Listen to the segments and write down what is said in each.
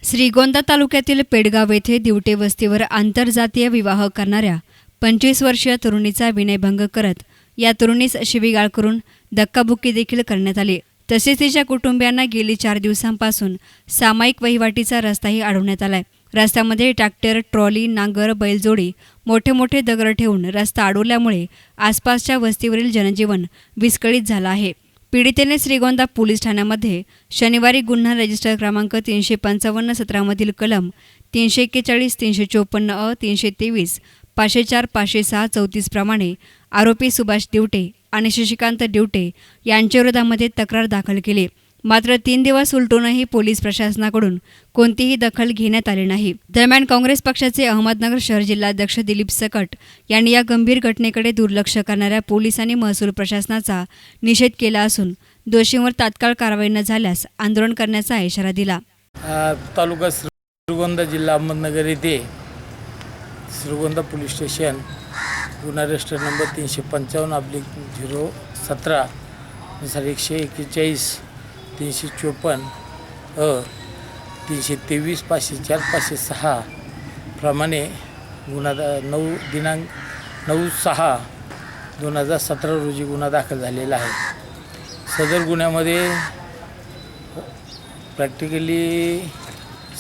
श्रीगोंदा तालुक्यातील पेडगाव येथे दिवटे वस्तीवर आंतरजातीय विवाह करणाऱ्या 25 वर्षीय तरुणीचा विनयभंग करत या तरुणीस शिवीगाळ करून धक्काबुक्की देखील करण्यात आली। तसेच तिच्या कुटुंबियांना गेली 4 दिवसांपासून सामायिक वहिवाटीचा रस्ताही अडवण्यात आलाय। रस्त्यामध्ये ट्रॅक्टर, ट्रॉली, नांगर, बैलजोडी मोठे दगड ठेवून रस्ता अडवल्यामुळे आसपासच्या वस्तीवरील जनजीवन विस्कळीत झालं आहे। पीडितेने श्रीगोंदा पोलीस ठाण्यामध्ये शनिवारी गुन्हा रजिस्टर क्रमांक 355-17 मधील कलम 341, 354 अ, 323, 504, 506, 34 प्रमाणे आरोपी सुभाष दिवटे आणि शशिकांत दिवटे यांच्या विरोधामध्ये तक्रार दाखल केली। मात्र 3 दिवस उलटूनही पोलीस प्रशासनाकडून कोणतीही दखल घेण्यात आली नाही। दरम्यान काँग्रेस पक्षाचे अहमदनगर शहर जिल्हाध्यक्ष दिलीप सकट यांनी या गंभीर घटनेकडे दुर्लक्ष करणाऱ्या पोलीस आणि महसूल प्रशासनाचा निषेध केला असून दोषींवर तात्काळ कारवाई न झाल्यास आंदोलन करण्याचा इशारा दिला। तालुका श्रीगोंदा, जिल्हा अहमदनगर येथे श्रीगोंदा पोलीस स्टेशन गुन्हा रजिस्टर नंबर 355/017 नुसार 141, 354 अ, 323, 504, 506 प्रमाणे गुन्हा दिनांक 9/6/2017 रोजी गुन्हा दाखल झालेला आहे। सदर गुन्ह्यामध्ये प्रॅक्टिकली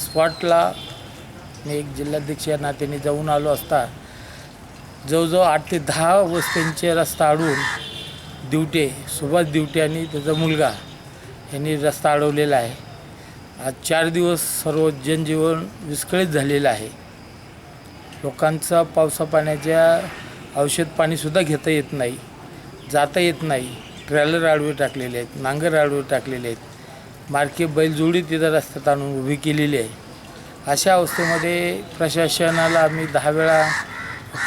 स्पॉटला मी एक जिल्हाध्यक्ष या नात्याने जाऊन आलो असता जवळजवळ 8 ते 10 वस्त्यांचे रस्ता अडवून सुभाष दिवटे आणि त्याचा मुलगा यांनी रस्ता अडवलेला आहे। आज 4 दिवस सर्व जनजीवन विस्कळीत झालेलं आहे। लोकांचा पावसा पाण्याच्या औषध पाणीसुद्धा घेता येत नाही, जाता येत नाही। ट्रॅलर आडवे टाकलेले आहेत, नांगर आडवे टाकलेले आहेत, मार्के बैलजोडी तिथं रस्त्यात आणून उभी केलेली आहे। अशा अवस्थेमध्ये प्रशासनाला आम्ही 10 वेळा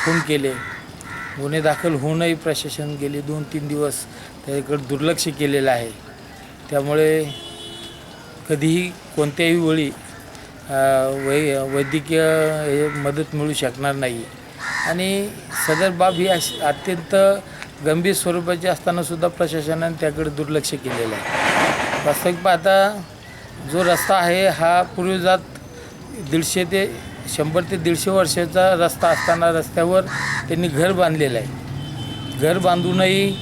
फोन केले, गुन्हे दाखल होऊनही प्रशासन गेले 2-3 दिवस त्याच्याकडे दुर्लक्ष केलेलं आहे। त्यामुळे कधीही कोणत्याही वेळी वैद्यकीय मदत मिळू शकणार नाही आणि सदर बाब ही अत्यंत गंभीर स्वरूपाची असतानासुद्धा प्रशासनाने त्याकडे दुर्लक्ष केलेलं आहे। वास्तविक पाहता जो रस्ता आहे हा पूर्वीजात 100 ते 150 वर्षाचा रस्ता असताना रस्त्यावर त्यांनी घर बांधलेलं आहे। घर बांधूनही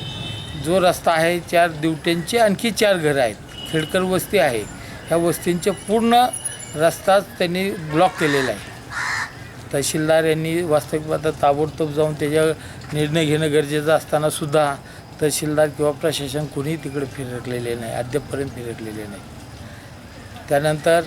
जो रस्ता आहे 4 दिवट्यांचे आणखी 4 घरं आहेत, खेडकर वस्ती आहे, ह्या वस्तींचे पूर्ण रस्ताच त्यांनी ब्लॉक केलेला आहे। तहसीलदार यांनी वास्तविक पाहता ताबडतोब जाऊन त्याच्यावर निर्णय घेणं गरजेचं असतानासुद्धा तहसीलदार किंवा प्रशासन कोणीही तिकडे फिरकलेले नाही, अद्यापपर्यंत फिरकलेले नाही। त्यानंतर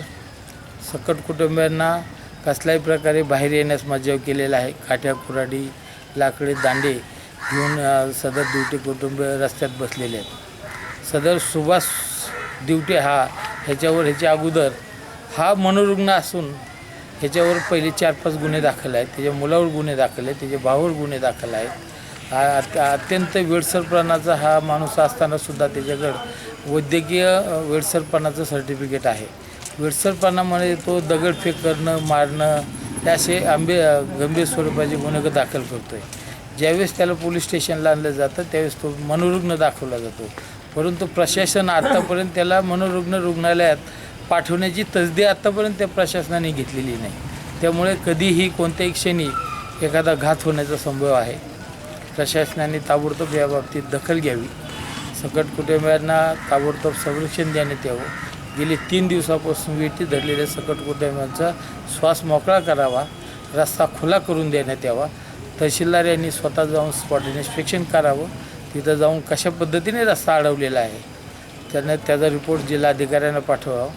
सकट कुटुंबियांना कसल्याही प्रकारे बाहेर येण्यास मज्जाव केलेला आहे। काठ्या, कुऱ्हाडी, लाकडे, दांडे घेऊन सदर दिवटे कुटुंब रस्त्यात बसलेले आहेत। सदर सुभाष दिवटे ह्याच्या अगोदर हा मनोरुग्ण असून ह्याच्यावर पहिले 4-5 गुन्हे दाखल आहेत, त्याच्या मुलावर गुन्हे दाखल आहेत, त्याच्या भावावर गुन्हे दाखल आहेत। अत्यंत वेडसरपणाचा हा माणूस असतानासुद्धा त्याच्याकडं वैद्यकीय वेडसरपणाचं सर्टिफिकेट आहे। वेडसरपणामुळे तो दगडफेक करणं, मारणं हे असे गंभीर स्वरूपाचे गुन्हे दाखल करतो आहे। ज्यावेळेस त्याला पोलीस स्टेशनला आणलं जातं त्यावेळेस तो मनोरुग्ण दाखवला जातो, परंतु प्रशासन आत्तापर्यंत त्याला मनोरुग्ण रुग्णालयात पाठवण्याची तसदी आत्तापर्यंत त्या प्रशासनाने घेतलेली नाही। त्यामुळे कधीही कोणत्याही क्षणी एखादा घात होण्याचा संभव आहे। प्रशासनाने ताबडतोब याबाबतीत दखल घ्यावी, सकट कुटुंबियांना ताबडतोब संरक्षण देण्यात यावं, गेली 3 दिवसापासून वेठी धरलेल्या सकट कुटुंबियांचा श्वास मोकळा करावा, रस्ता खुला करून देण्यात यावा। तहसीलदार यांनी स्वतः जाऊन स्पॉट इन्स्पेक्शन करावं, तिथं जाऊन कशा पद्धतीने रस्ता अडवलेला आहे त्याचा रिपोर्ट जिल्हाधिकाऱ्यांना पाठवावा,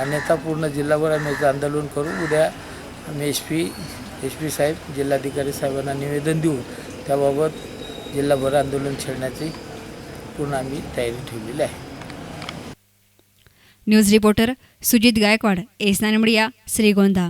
अन्यथा पूर्ण जिल्हाभर आम्ही याचं आंदोलन करू। उद्या आम्ही एस पी साहेब, जिल्हाधिकारी साहेबांना निवेदन देऊ, त्याबाबत जिल्हाभर आंदोलन छेडण्याची पूर्ण आम्ही तयारी ठेवलेली आहे। न्यूज रिपोर्टर सुजित गायकवाड, एस9 मीडिया, श्रीगोंदा।